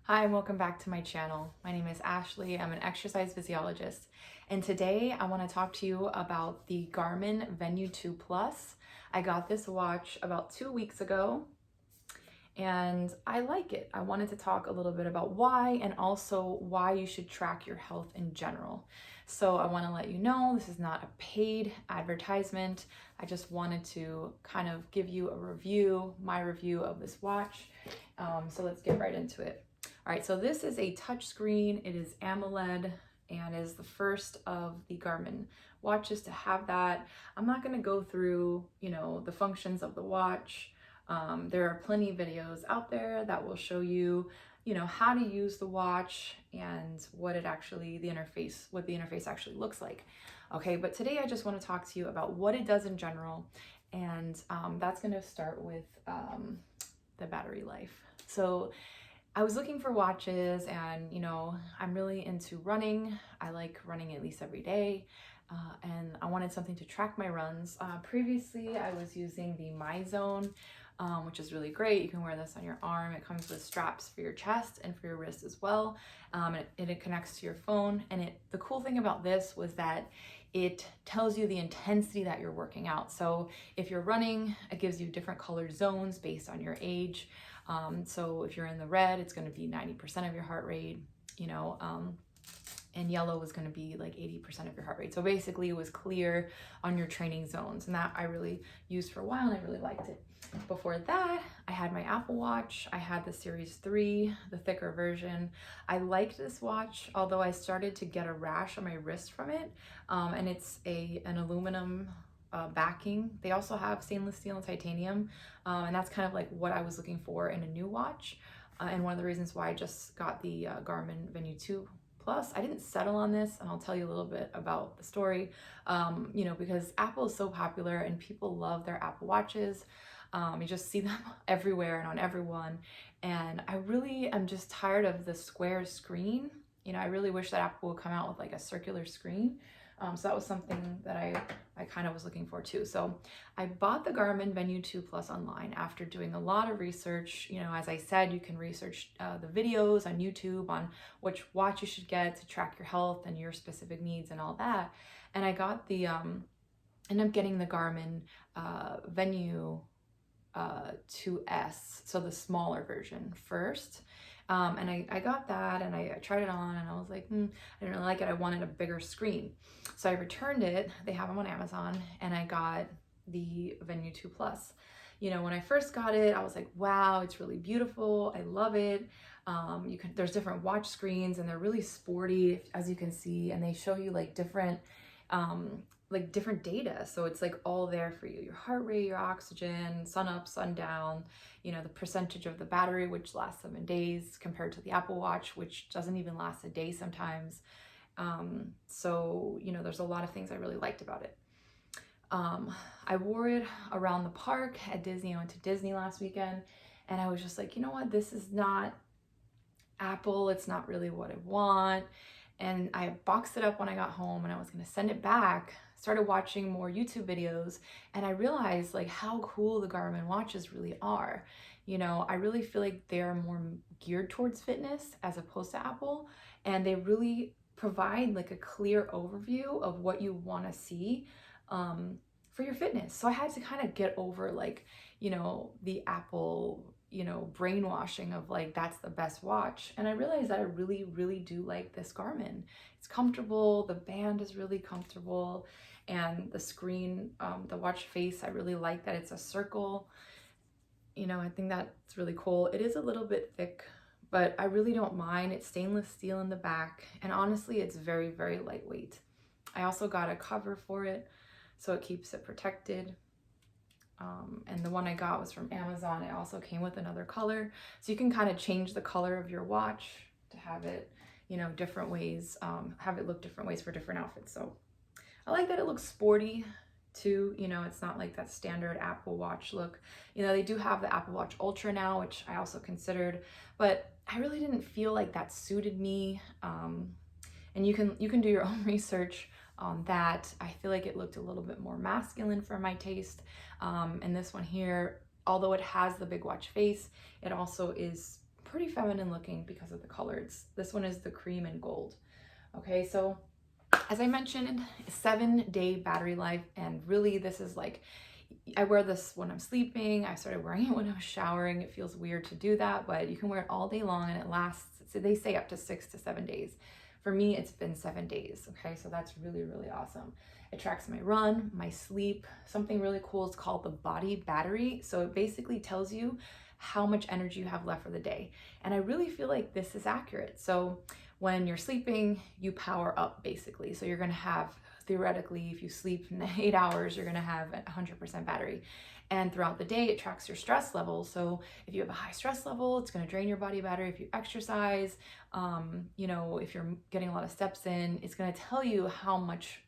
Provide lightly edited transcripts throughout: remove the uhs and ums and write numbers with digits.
Hi, and welcome back to my channel. My name is Ashley. I'm an exercise physiologist, and today I want to talk to you about the Garmin Venu 2 Plus. I got this watch about 2 weeks ago, and I like it. I wanted to talk a little bit about why, and also why you should track your health in general. So I want to let you know this is not a paid advertisement. I just wanted to kind of give you a review, my review of this watch. So let's get right into it. All right, so this is a touchscreen. It is AMOLED and is the first of the Garmin watches to have that. I'm not going to go through, the functions of the watch. There are plenty of videos out there that will show you, how to use the watch and what the interface actually looks like. Okay, but today I just want to talk to you about what it does in general, and that's going to start with the battery life. So I was looking for watches, and I'm really into running. I like running at least every day, and I wanted something to track my runs. Previously, I was using the MyZone, which is really great. You can wear this on your arm. It comes with straps for your chest and for your wrist as well, and it connects to your phone. And the cool thing about this was that it tells you the intensity that you're working out. So if you're running, it gives you different color zones based on your age. So if you're in the red, it's going to be 90% of your heart rate, and yellow is going to be like 80% of your heart rate. So basically it was clear on your training zones, and that I really used for a while and I really liked it. Before that, I had my Apple Watch. I had the Series 3, the thicker version. I liked this watch, although I started to get a rash on my wrist from it. And it's an aluminum backing. They also have stainless steel and titanium, and that's kind of like what I was looking for in a new watch, and one of the reasons why I just got the Garmin Venu 2 Plus. I didn't settle on this, and I'll tell you a little bit about the story, because Apple is so popular and people love their Apple Watches. You just see them everywhere and on everyone, and I really am just tired of the square screen. I really wish that Apple would come out with like a circular screen. So that was something that I kind of was looking for too. So I bought the Garmin Venu 2 Plus online after doing a lot of research. As I said, you can research the videos on YouTube on which watch you should get to track your health and your specific needs and all that. And I got ended up getting the Garmin Venu 2S, so the smaller version first. And I got that, and I tried it on, and I was like, I didn't really like it. I wanted a bigger screen. So I returned it. They have them on Amazon, and I got the Venu 2 Plus. When I first got it, I was like, wow, it's really beautiful. I love it. There's different watch screens, and they're really sporty, as you can see, and they show you like different data. So it's like all there for you: your heart rate, your oxygen, sun up, sun down, the percentage of the battery, which lasts 7 days compared to the Apple Watch, which doesn't even last a day sometimes. So there's a lot of things I really liked about it. I wore it around the park at Disney. I went to Disney last weekend, and I was just like, you know what, this is not Apple. It's not really what I want. And I boxed it up when I got home, and I was going to send it back. Started watching more YouTube videos, and I realized like how cool the Garmin watches really are. I really feel like they're more geared towards fitness as opposed to Apple, and they really provide like a clear overview of what you want to see for your fitness. So I had to kind of get over like, the Apple, brainwashing of like, that's the best watch. And I realized that I really, really do like this Garmin. It's comfortable. The band is really comfortable. And the screen, the watch face, I really like that it's a circle. I think that's really cool. It is a little bit thick, but I really don't mind. It's stainless steel in the back. And honestly, it's very, very lightweight. I also got a cover for it, so it keeps it protected. And the one I got was from Amazon. It also came with another color. So you can kind of change the color of your watch to have it, different ways, have it look different ways for different outfits. So I like that it looks sporty too. It's not like that standard Apple Watch look. They do have the Apple Watch Ultra now, which I also considered, but I really didn't feel like that suited me. And you can do your own research on that. I feel like it looked a little bit more masculine for my taste. And this one here, although it has the big watch face, it also is pretty feminine looking because of the color. This one is the cream and gold. Okay, so as I mentioned, 7-day battery life, and really this is like, I wear this when I'm sleeping. I started wearing it when I was showering. It feels weird to do that, but you can wear it all day long and it lasts, so they say up to 6 to 7 days. For me, it's been 7 days. Okay, so that's really, really awesome. It tracks my run, my sleep. Something really cool is called the body battery. So it basically tells you how much energy you have left for the day. And I really feel like this is accurate. So when you're sleeping, you power up basically. So you're gonna have, theoretically, if you sleep 8 hours, you're gonna have 100% battery. And throughout the day, it tracks your stress level. So if you have a high stress level, it's gonna drain your body battery. If you exercise, you know, if you're getting a lot of steps in, it's gonna tell you how much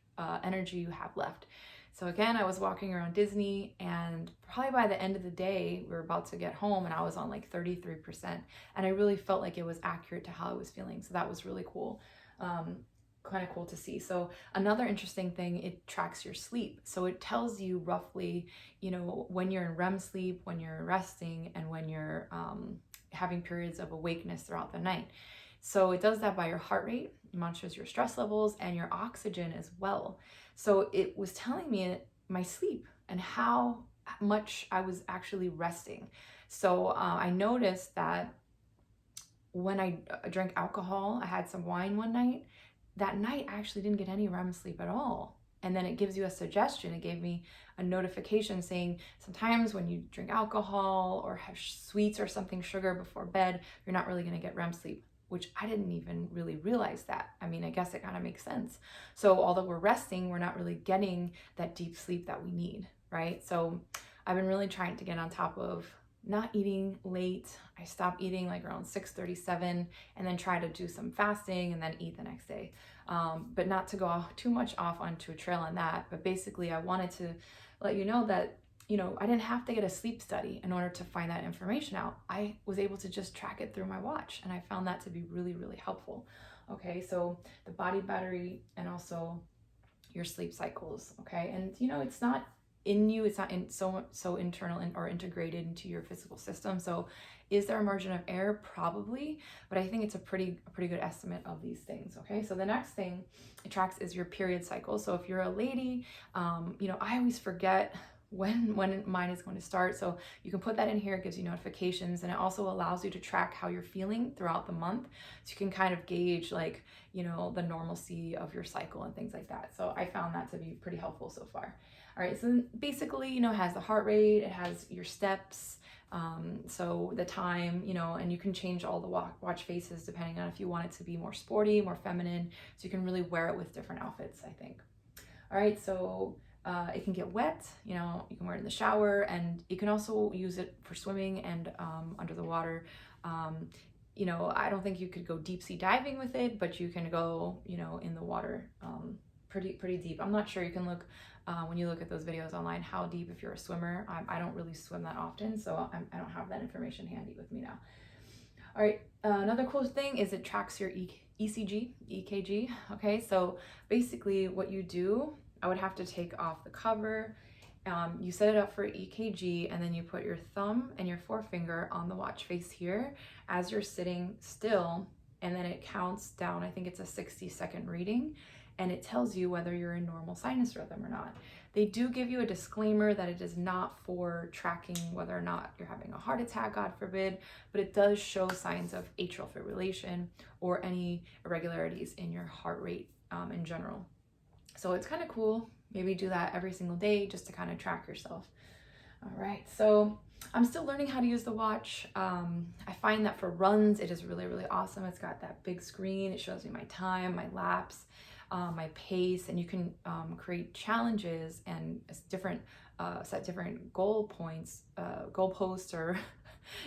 energy you have left. So again, I was walking around Disney, and probably by the end of the day, we were about to get home and I was on like 33%. And I really felt like it was accurate to how I was feeling. So that was really cool. Kind of cool to see. So another interesting thing, it tracks your sleep. So it tells you roughly, you know, when you're in REM sleep, when you're resting, and when you're having periods of awakeness throughout the night. So it does that by your heart rate, it monitors your stress levels and your oxygen as well. So it was telling me my sleep and how much I was actually resting. So I noticed that when I drank alcohol, I had some wine one night, that night I actually didn't get any REM sleep at all. And then it gives you a suggestion. It gave me a notification saying sometimes when you drink alcohol or have sweets or something, sugar before bed, you're not really going to get REM sleep, which I didn't even really realize that. I mean, I guess it kind of makes sense. So although we're resting, we're not really getting that deep sleep that we need, right? So I've been really trying to get on top of not eating late. I stopped eating like around 6:37 and then try to do some fasting and then eat the next day. But not to go too much off onto a trail on that. But basically I wanted to let you know that, you know, I didn't have to get a sleep study in order to find that information out. I was able to just track it through my watch, and I found that to be really, really helpful. Okay, so the body battery and also your sleep cycles. Okay, and you know, it's not in you, it's not in so internal or integrated into your physical system. So is there a margin of error? Probably, but I think it's a pretty good estimate of these things. Okay, so the next thing it tracks is your period cycle. So if you're a lady, you know, I always forget when mine is going to start. So you can put that in here. It gives you notifications, and it also allows you to track how you're feeling throughout the month. So you can kind of gauge, like, you know, the normalcy of your cycle and things like that. So I found that to be pretty helpful so far. All right, so basically, you know, it has the heart rate, it has your steps, so the time, you know, and you can change all the watch faces depending on if you want it to be more sporty, more feminine. So you can really wear it with different outfits, I think. All right, so it can get wet, you know, you can wear it in the shower, and you can also use it for swimming and under the water. You know, I don't think you could go deep sea diving with it, but you can go, you know, in the water pretty deep. I'm not sure. You can look when you look at those videos online how deep if you're a swimmer. I don't really swim that often, so I don't have that information handy with me now. All right, another cool thing is it tracks your EKG. Okay, so basically what you do, I would have to take off the cover. You set it up for EKG, and then you put your thumb and your forefinger on the watch face here as you're sitting still, and then it counts down. I think it's a 60-second reading, and it tells you whether you're in normal sinus rhythm or not. They do give you a disclaimer that it is not for tracking whether or not you're having a heart attack, God forbid, but it does show signs of atrial fibrillation or any irregularities in your heart rate in general. So it's kind of cool. Maybe do that every single day just to kind of track yourself. All right, so I'm still learning how to use the watch. I find that for runs, it is really, really awesome. It's got that big screen. It shows me my time, my laps, my pace, and you can create challenges and set different goal posts, or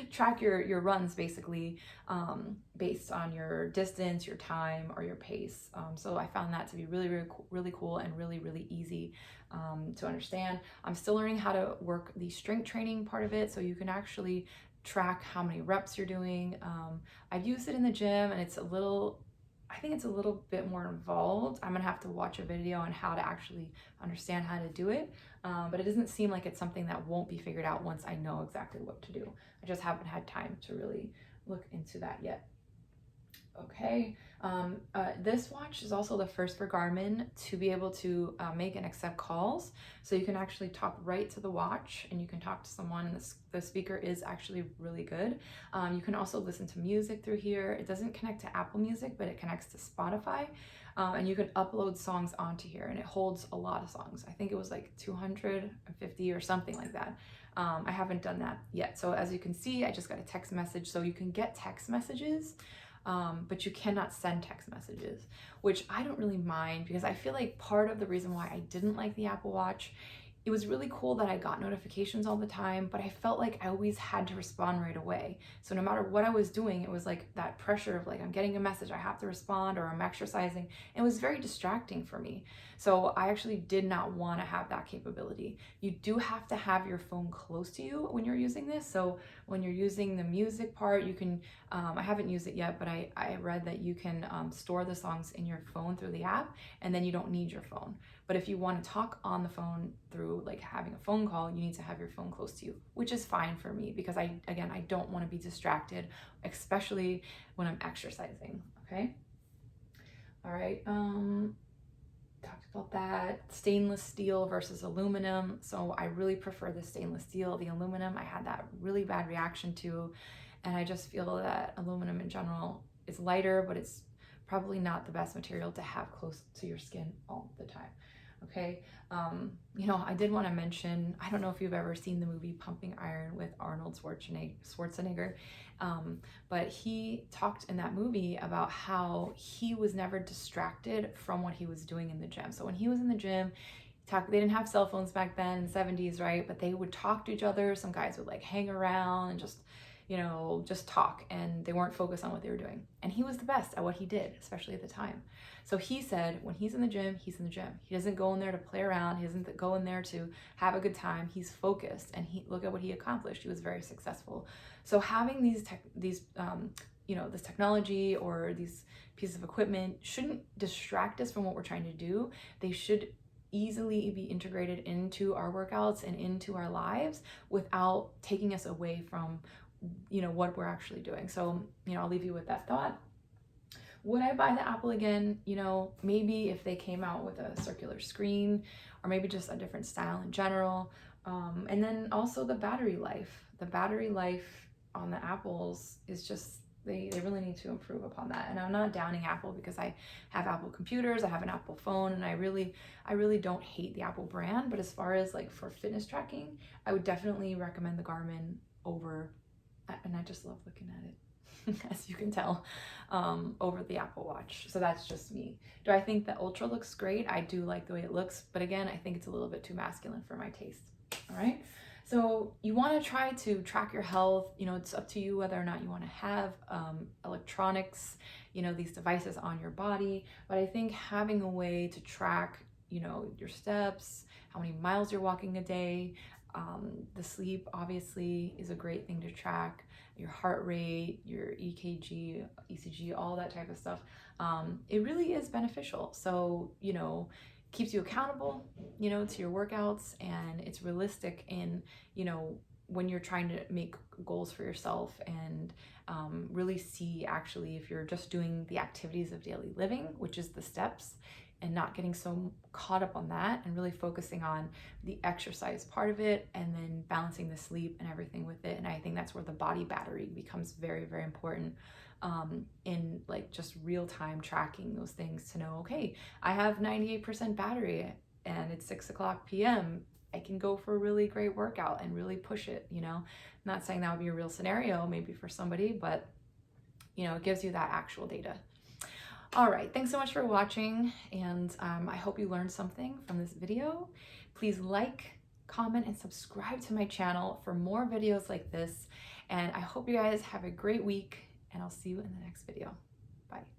track your runs basically based on your distance, your time, or your pace. So I found that to be really cool and really easy to understand. I'm still learning how to work the strength training part of it, so you can actually track how many reps you're doing. I've used it in the gym, and I think it's a little bit more involved. I'm gonna have to watch a video on how to actually understand how to do it, but it doesn't seem like it's something that won't be figured out once I know exactly what to do. I just haven't had time to really look into that yet. Okay, this watch is also the first for Garmin to be able to make and accept calls. So you can actually talk right to the watch and you can talk to someone, and the speaker is actually really good. You can also listen to music through here. It doesn't connect to Apple Music, but it connects to Spotify. And you can upload songs onto here, and it holds a lot of songs. I think it was like 250 or something like that. I haven't done that yet. So as you can see, I just got a text message. So you can get text messages, but you cannot send text messages, which I don't really mind, because I feel like part of the reason why I didn't like the Apple Watch, it was really cool that I got notifications all the time, but I felt like I always had to respond right away. So no matter what I was doing, it was like that pressure of like, I'm getting a message, I have to respond, or I'm exercising. It was very distracting for me. So I actually did not want to have that capability. You do have to have your phone close to you when you're using this. So when you're using the music part, you can, I haven't used it yet, but I read that you can store the songs in your phone through the app, and then you don't need your phone. But if you want to talk on the phone through like having a phone call, you need to have your phone close to you, which is fine for me, because I don't want to be distracted, especially when I'm exercising. Okay. All right. Talked about that. Stainless steel versus aluminum. So I really prefer the stainless steel. The aluminum, I had that really bad reaction to, and I just feel that aluminum in general is lighter, but it's probably not the best material to have close to your skin all the time. Okay, I did want to mention, I don't know if you've ever seen the movie Pumping Iron with Arnold Schwarzenegger, but he talked in that movie about how he was never distracted from what he was doing in the gym. So when he was in the gym, they didn't have cell phones back then in the 70s, right? But they would talk to each other. Some guys would like hang around and just talk, and they weren't focused on what they were doing. And he was the best at what he did, especially at the time. So he said when he's in the gym, he's in the gym. He doesn't go in there to play around. He doesn't go in there to have a good time. He's focused, and look at what he accomplished. He was very successful. So having this technology or these pieces of equipment shouldn't distract us from what we're trying to do. They should easily be integrated into our workouts and into our lives without taking us away from what we're actually doing. So I'll leave you with that thought. Would I buy the Apple again? Maybe if they came out with a circular screen, or maybe just a different style in general. And then also the battery life. The battery life on the Apples is just, they really need to improve upon that. And I'm not downing Apple, because I have Apple computers, I have an Apple phone, and I really don't hate the Apple brand. But as far as like for fitness tracking, I would definitely recommend the Garmin over, and I just love looking at it, as you can tell, over the Apple Watch. So that's just me. Do I think the Ultra looks great? I do like the way it looks, but again, I think it's a little bit too masculine for my taste. All right. So you want to try to track your health. It's up to you whether or not you want to have electronics, these devices on your body. But I think having a way to track, your steps, how many miles you're walking a day, the sleep obviously is a great thing to track, your heart rate, your EKG, ECG, all that type of stuff. It really is beneficial. So, keeps you accountable, to your workouts, and it's realistic in, when you're trying to make goals for yourself, and really see actually if you're just doing the activities of daily living, which is the steps, and not getting so caught up on that, and really focusing on the exercise part of it, and then balancing the sleep and everything with it. And I think that's where the body battery becomes very, very important, in like just real-time tracking those things to know, okay, I have 98% battery and it's 6:00 p.m. I can go for a really great workout and really push it. I'm not saying that would be a real scenario maybe for somebody, but it gives you that actual data. All right, thanks so much for watching, and I hope you learned something from this video. Please like, comment, and subscribe to my channel for more videos like this, and I hope you guys have a great week, and I'll see you in the next video. Bye.